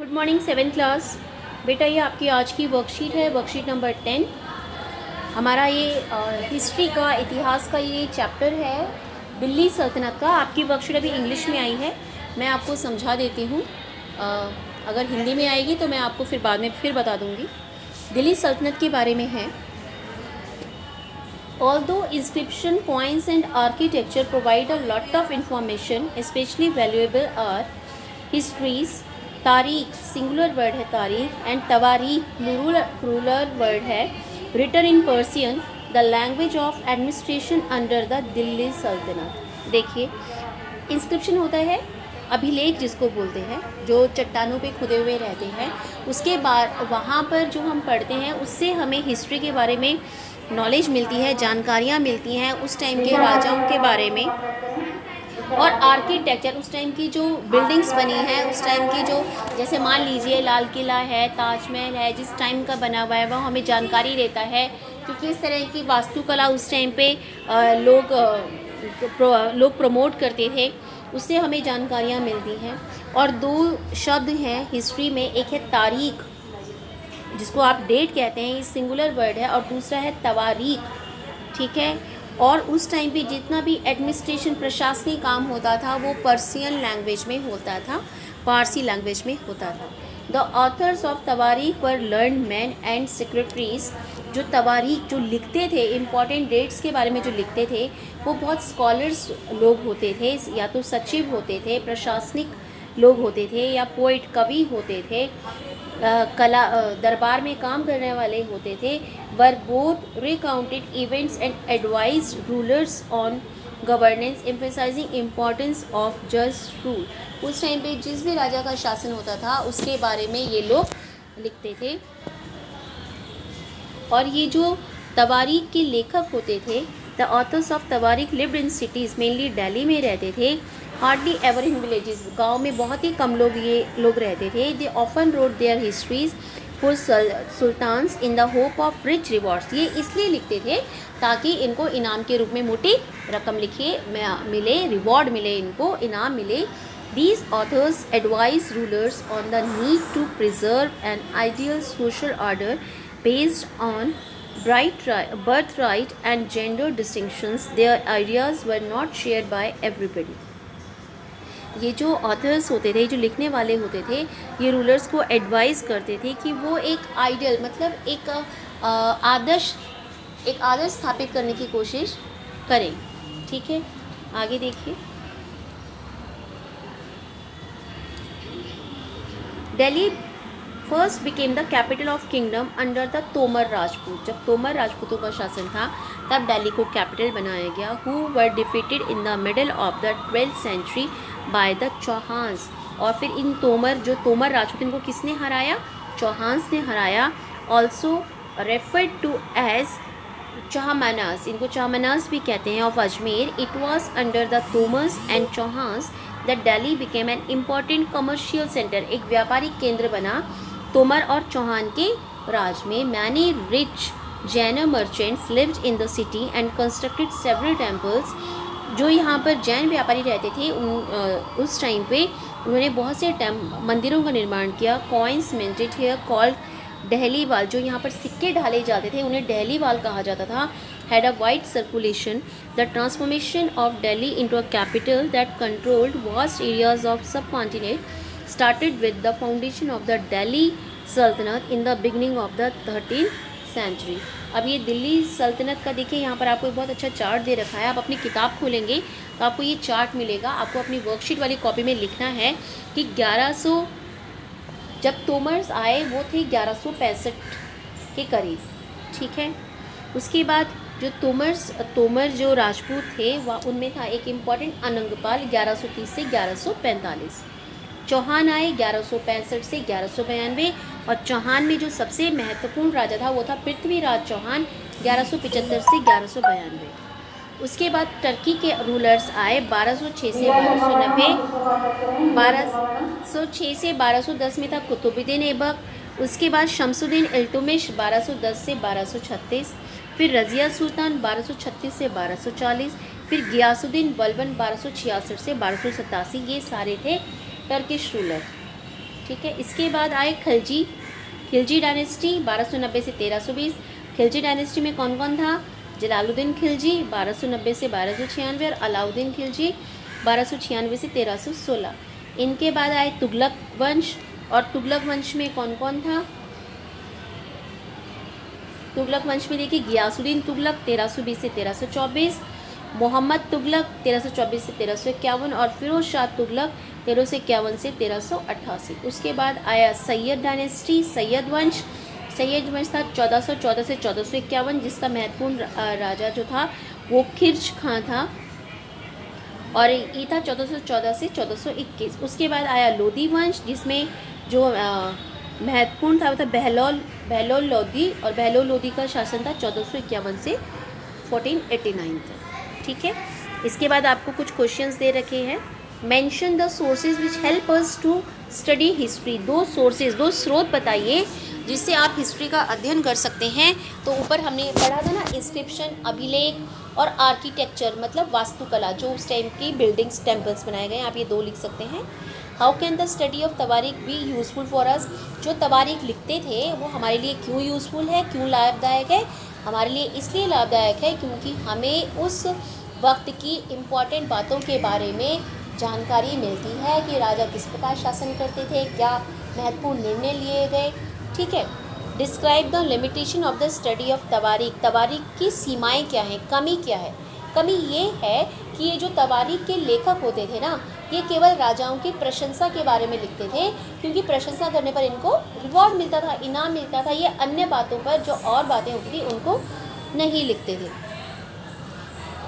Good morning 7th class. बेटा ये आपकी आज की वर्कशीट है, वर्कशीट नंबर 10। हमारा ये हिस्ट्री का, इतिहास का ये चैप्टर है दिल्ली सल्तनत का। आपकी वर्कशीट अभी इंग्लिश में आई है, मैं आपको समझा देती हूँ। अगर हिंदी में आएगी तो मैं आपको फिर बाद में फिर बता दूँगी। दिल्ली सल्तनत के बारे में है। Although inscription, points and architecture provide a lot of information, especially valuable are histories, तारीख सिंगुलर वर्ड है तारीख, एंड तवारीख प्लूरल वर्ड है, written in Persian, the language of administration under the Delhi सल्तनत। देखिए, इंस्क्रिप्शन होता है अभिलेख जिसको बोलते हैं, जो चट्टानों पे खुदे हुए रहते हैं। उसके बाद वहाँ पर जो हम पढ़ते हैं उससे हमें हिस्ट्री के बारे में नॉलेज मिलती है, जानकारियाँ मिलती हैं उस टाइम के राजाओं के बारे में। और आर्किटेक्चर, उस टाइम की जो बिल्डिंग्स बनी हैं, उस टाइम की जो, जैसे मान लीजिए लाल किला है, ताजमहल है, जिस टाइम का बना हुआ है वह हमें जानकारी देता है कि किस तरह की वास्तुकला उस टाइम पे लोग प्रमोट करते थे, उससे हमें जानकारियाँ मिलती हैं। और दो शब्द हैं हिस्ट्री में, एक है तारीख जिसको आप डेट कहते हैं, ये सिंगुलर वर्ड है, और दूसरा है तवारीख, ठीक है। और उस टाइम पे जितना भी एडमिनिस्ट्रेशन, प्रशासनिक काम होता था वो पर्सियन लैंग्वेज में होता था, फारसी लैंग्वेज में होता था। द ऑथर्स ऑफ तवारीख were learned men and secretaries. जो तवारीख जो लिखते थे, इम्पॉर्टेंट डेट्स के बारे में जो लिखते थे, वो बहुत स्कॉलर्स लोग होते थे, या तो सचिव होते थे, प्रशासनिक लोग होते थे, या पोइट कवि होते थे, कला दरबार में काम करने वाले होते थे। Were both recounted events and advised rulers on governance, emphasizing importance of just rule. उस टाइम पे जिस भी राजा का शासन होता था उसके बारे में ये लोग लिखते थे। और ये जो तवारीख के लेखक होते थे, द ऑथर्स ऑफ तवारीख lived in cities, mainly Delhi में रहते थे। हार्डली एवर इन विलेजेस, गाँव में बहुत ही कम लोग ये लोग रहते थे। They often wrote their histories for sultans in the hope of rich rewards. ये इसलिए लिखते थे ताकि इनको इनाम के रूप में मोटी रकम मिले, रिवॉर्ड मिले, इनको इनाम मिले। These authors advise rulers on the need to preserve an ideal social order based on birthright and gender distinctions. Their ideas were not shared by everybody. ये जो ऑथर्स होते थे, जो लिखने वाले होते थे, ये रूलर्स को एडवाइस करते थे कि वो एक आइडियल, मतलब एक आदर्श स्थापित करने की कोशिश करें, ठीक है। आगे देखिए, Delhi first became the capital of kingdom under the Tomar Rajput. जब तोमर राजपूतों का शासन था तब दिल्ली को कैपिटल बनाया गया। Who were defeated in the middle of the 12th century by the Chauhans. और फिर इन तोमर राजपूत, इनको किसने हराया? चौहान्स ने हराया। Also referred to as Chahamanas, इनको चहमानास भी कहते हैं, of Ajmer. It was under the Tomars and Chauhans that Delhi became an important commercial centre. एक व्यापारिक केंद्र बना तोमर और चौहान के राज में। Many rich Jain merchants lived in the city and constructed several temples. जो यहाँ पर जैन व्यापारी रहते थे उस टाइम पे उन्होंने बहुत से मंदिरों का निर्माण किया। Coins minted here called Delhi वाल, जो यहाँ पर सिक्के ढाले जाते थे उन्हें दहली वाल कहा जाता था। Had a wide circulation. The transformation of Delhi into a capital that controlled vast areas of सब continent started with the foundation of the Delhi Sultanate in the beginning of the 13th century। अब ये दिल्ली सल्तनत का देखिए, यहाँ पर आपको एक बहुत अच्छा चार्ट दे रखा है। आप अपनी किताब खोलेंगे तो आपको ये चार्ट मिलेगा। आपको अपनी वर्कशीट वाली कॉपी में लिखना है कि 1100 जब तोमर्स आए वो थे 1165 के करीब, ठीक है। उसके बाद जो तोमर जो राजपूत थे वह उनमें था एक इम्पॉर्टेंट अनंगपाल 1130 से 1145। चौहान आए 1165 से 1192। और चौहान में जो सबसे महत्वपूर्ण राजा था वो था पृथ्वीराज चौहान 1175 से 1192। उसके बाद टर्की के रूलर्स आए 1206 से 1290। 1206 से 1210 में था कुतुबुद्दीन ऐबक। उसके बाद शमसुद्दीन इल्तुतमिश 1210 से 1236। फिर रज़िया सुल्तान 1236 से 1240। फिर गियासुद्दीन बलबन 1266 से 1287। ये सारे थे टर्किश रूलर, ठीक है। इसके बाद आए खिलजी डायनेस्टी 1290 से 1320। खिलजी डायनेस्टी में कौन कौन था? जलालुद्दीन खिलजी 1290 से 1296 और अलाउद्दीन खिलजी 1296 से 1316। इनके बाद आए तुगलक वंश, और तुगलक वंश में कौन कौन था? तुगलक वंश में देखिए गियासुद्दीन तुगलक 1320 से 1324, मोहम्मद तुगलक 1324 से 1351 और फिरोज शाह तुगलक 1351 से 1388। उसके बाद आया सैयद डायनेस्टी, सैयद वंश था 1414 से 1451, जिसका महत्वपूर्ण राजा जो था वो खिर्ज खां था, और ये था 1414 से 1421। उसके बाद आया लोधी वंश, जिसमें जो महत्वपूर्ण था वो था बहलोल लोधी, और बहलोल लोधी का शासन था 1451 से 1489 तक। ठीक है। इसके बाद आपको कुछ क्वेश्चंस दे रखे हैं। Mention the sources which help us to study history. दो स्रोत बताइए जिससे आप हिस्ट्री का अध्ययन कर सकते हैं। तो ऊपर हमने पढ़ा था ना, इंस्क्रिप्शन, अभिलेख और आर्किटेक्चर मतलब वास्तुकला, जो उस टाइम की बिल्डिंग्स, टेम्पल्स बनाए गए हैं, आप ये दो लिख सकते हैं। How can the study of तवारीख बी यूज़फुल फॉर अस। जो तवारीख लिखते थे वो हमारे लिए क्यों यूज़फुल है, क्यों लाभदायक है? हमारे लिए इसलिए लाभदायक है क्योंकि हमें उस वक्त की इम्पॉर्टेंट बातों के बारे में जानकारी मिलती है कि राजा किस प्रकार शासन करते थे, क्या महत्वपूर्ण निर्णय लिए गए। ठीक है। Describe the limitation of the study of तवारीख। तवारीख की सीमाएं क्या हैं, कमी क्या है? कमी ये है कि ये जो तवारीख के लेखक होते थे ना, ये केवल राजाओं की प्रशंसा के बारे में लिखते थे, क्योंकि प्रशंसा करने पर इनको रिवॉर्ड मिलता था, इनाम मिलता था। ये अन्य बातों पर जो और बातें होती थी उनको नहीं लिखते थे।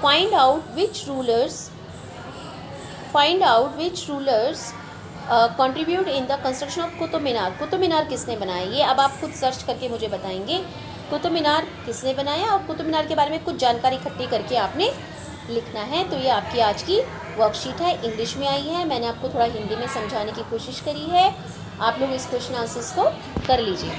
Find out which rulers contribute in the construction of Qutub Minar. Qutub Minar किसने बनाया, ये अब आप खुद सर्च करके मुझे बताएंगे। कुतुब मीनार किसने बनाया, और कुतुब मीनार के बारे में कुछ जानकारी इकट्ठी करके आपने लिखना है। तो ये आपकी आज की वर्कशीट है, इंग्लिश में आई है। मैंने आपको थोड़ा हिंदी में समझाने की कोशिश करी है। आप लोग इस क्वेश्चन आंसर्स को कर लीजिए।